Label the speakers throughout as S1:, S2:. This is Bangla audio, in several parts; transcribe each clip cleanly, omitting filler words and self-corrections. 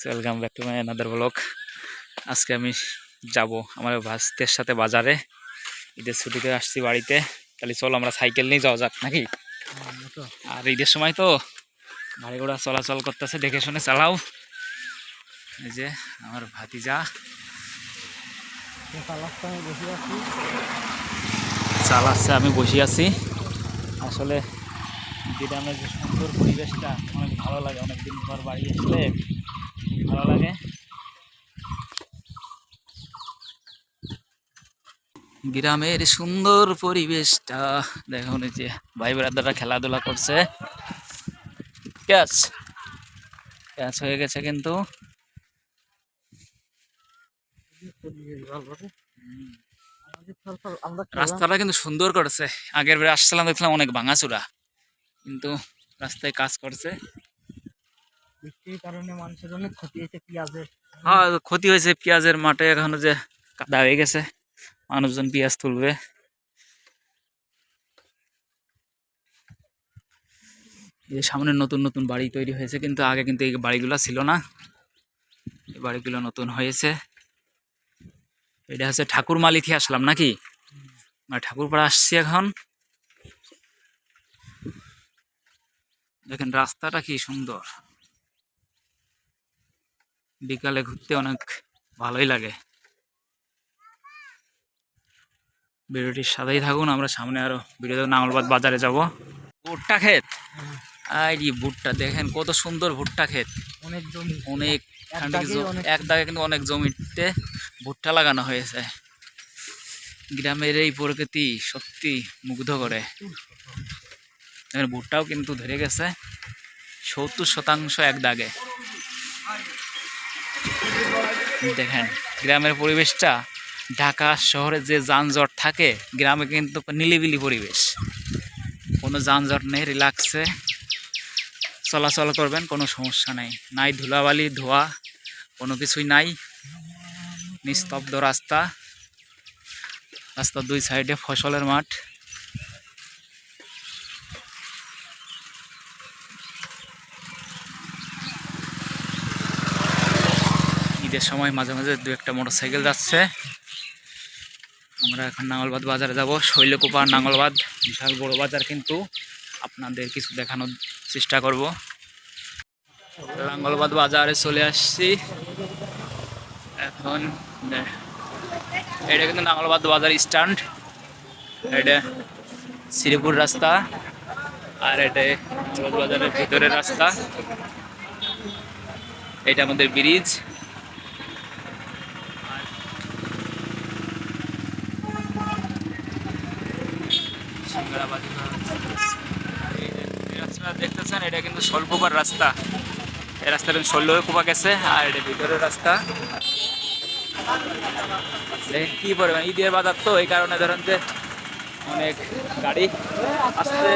S1: Welcome back to my another blog. আজকে আমি যাব আমার ভাস্তের সাথে বাজারে। ঈদের ছুটিতে আসছি বাড়িতে, তাহলে চলো আমরা সাইকেল নিয়ে যাওয়া যাক নাকি। আর ঈদের সময় তো গাড়ি ঘোড়া চলাচল করতেছে, দেখে শুনে চালাও। এই যে আমার ভাতিজা চালাচ্ছে, আমি বসে আছি। আসলে গ্রামের যে সুন্দর পরিবেশটা অনেক ভালো লাগে, অনেকদিন পর বাড়ি আসলে ভালো লাগে। গ্রামের সুন্দর পরিবেশটা দেখুন, এই যে ভাই ব্রাদাররা খেলাধুলা করছে। ক্যাচ ক্যাচ হয়ে গেছে, কিন্তু রাস্তাটা কিন্তু সুন্দর করেছে। আগের বার আসছিলাম, দেখলাম অনেক ভাঙাচুরা, কিন্তু রাস্তায় কাজ করছে।
S2: বৃষ্টির কারণে মানুষের অনেক ক্ষতি হয়েছে, পেঁয়াজের।
S1: হ্যাঁ, ক্ষতি হয়েছে পেঁয়াজের মাঠে, এখনো যে কাদা হয়ে গেছে, মানুষজন পেঁয়াজ তুলবে। এই সামনে নতুন নতুন বাড়ি তৈরি হয়েছে, কিন্তু আগে কিন্তু এই বাড়িগুলো ছিল না, এই বাড়িগুলো নতুন হয়েছে। এটা হচ্ছে ঠাকুরমালিতে আসলাম নাকি, ঠাকুরপাড়া আসছি এখন। দেখেন রাস্তাটা কি সুন্দর, বিকালে ঘুরতে অনেক ভালোই লাগে। ভিডিওটির সাথেই থাকুন, আমরা সামনে আরো ভিডিও নাঙ্গলবাদ বাজারে যাব। ভুট্টা ক্ষেত, এই ভুট্টা দেখেন কত সুন্দর ভুট্টা ক্ষেত,
S2: অনেক জমি,
S1: অনেক এক দাগে কিন্তু অনেক জমিতে ভুট্টা লাগানো হয়েছে। গ্রামের এই প্রকৃতি সত্যি মুগ্ধ করে। ভুট্টাও কিন্তু ধরে গেছে 70% এক দাগে। দেখেন গ্রামের পরিবেশটা, ঢাকা শহরে যে যানজট থাকে, গ্রামে কিন্তু নিলিবিলি পরিবেশ, কোনো যানজট নেই, রিল্যাক্সে চলাচল করবেন, কোনো সমস্যা নেই, নাই ধুলাবালি ধোয়া, কোনো কিছুই নাই, নিস্তব্ধ রাস্তা, রাস্তার দুই সাইডে ফসলের মাঠ। ঈদের সময় মাঝে মাঝে দু একটা মোটরসাইকেল যাচ্ছে। আমরা এখন নাঙ্গলবাদ বাজারে যাব, শৈলকুপা নাঙ্গলবাদ বিশাল বড় বাজার, কিন্তু আপনাদের কিছু দেখানোর চেষ্টা করব। নাঙ্গলবাদ বাজারে চলে আসছি এখন। এটা কিন্তু নাঙ্গলবাদ বাজার স্ট্যান্ড, এটা শ্রীপুর রাস্তা, আর এটা বাজারের ভিতরের রাস্তা, এটা আমাদের ব্রিজ। দেখতেছেন এটা কিন্তু শৈলকুপার রাস্তা, এই রাস্তাটা শৈলকুপা গেছে, আর এটা ভিতরের রাস্তা। কি পরিমাণ ঈদের বাজার তো, এই কারণে ধরেন যে অনেক গাড়ি আসতে।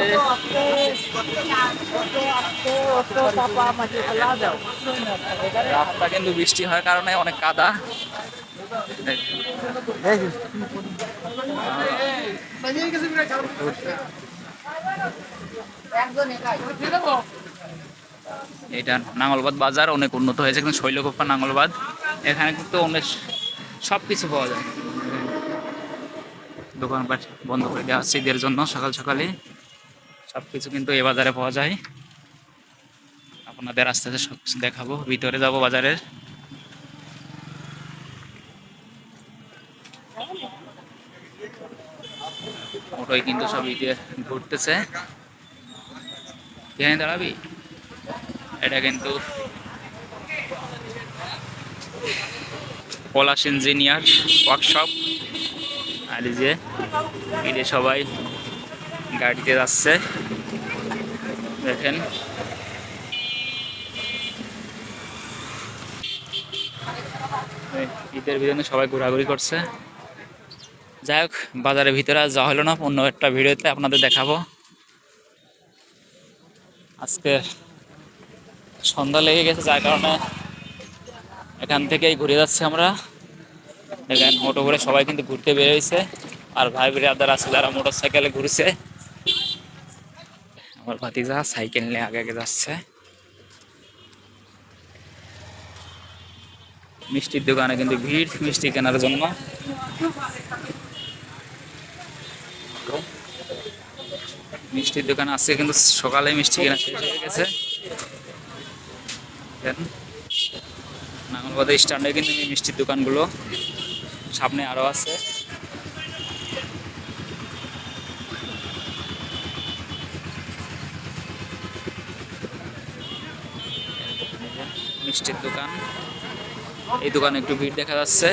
S1: রাস্তা কিন্তু বৃষ্টি হওয়ার কারণে অনেক কাদা। এটা নাঙ্গলবাদ বাজার অনেক উন্নত হয়েছে, কিন্তু শৈলকুপা নাঙ্গলবাদ, এখানে কিন্তু অনেক সব কিছু পাওয়া যায়। দোকানপাট বন্ধ করে দেওয়া হচ্ছে ঈদের জন্য, সকাল সকালে সব কিছু কিন্তু এই বাজারে পাওয়া যায়। আপনাদের আস্তে আস্তে সব কিছু দেখাবো, ভিতরে যাব বাজারের। ওটাই কিন্তু সব ঈদে ঘুরতেছে। এখানে দাঁড়াবি, এটা কিন্তু পলাশ ইঞ্জিনিয়ার ওয়ার্কশপ। আর এই যে ঈদে সবাই গাড়িতে যাচ্ছে, দেখেন। ঈদের ভিতরে সবাই ঘোরাঘুরি করছে। যাই হোক, বাজারের ভিতরে আর যাওয়া হলো না, অন্য একটা ভিডিওতে আপনাদের দেখাবো। আজকে সন্ধ্যা লেগে গেছে, যার কারণে এখান থেকেই ঘুরে যাচ্ছি আমরা। দেখেন মোটো করে সবাই কিন্তু ঘুরতে বেরিয়েছে, আর ভাই ব্রাদার আছে যারা মোটর সাইকেলে ঘুরছে। আমার ভাতিজা সাইকেল নিয়ে আগে আগে যাচ্ছে। মিষ্টির দোকানে কিন্তু ভিড় মিষ্টি কেনার জন্য। মিষ্টির দোকানে আজকে কিন্তু সকালে মিষ্টি কেনা শেষ হয়ে গেছে। নাঙ্গলবাদে স্ট্যান্ডে কিন্তু এই মিষ্টির দোকানগুলো, সামনে আরো আছে। মিষ্টির দোকান, এই দোকানে একটু ভিড় দেখা যাচ্ছে।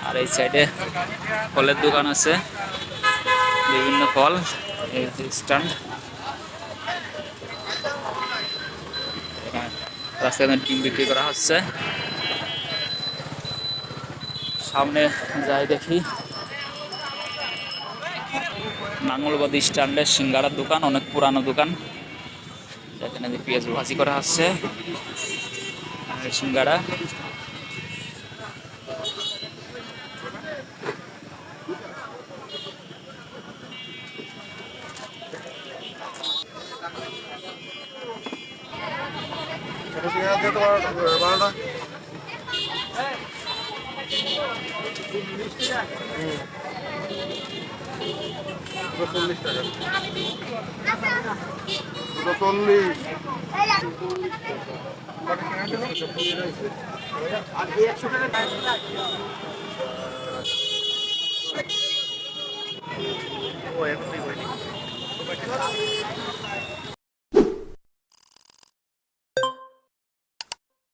S1: আর এই সাইডে ফলের দোকান আছে, বিভিন্ন ফল। এই স্ট্যান্ড, রাস্তায় ডিম বিক্রি করা হচ্ছে। সামনে যাই দেখি, নাঙ্গলবাদী স্ট্যান্ডের সিঙ্গারার দোকান, অনেক পুরানো দোকান। এখানে পেঁয়াজ ভাজি করা হচ্ছে, সিঙ্গারা।
S2: আর 100 টাকা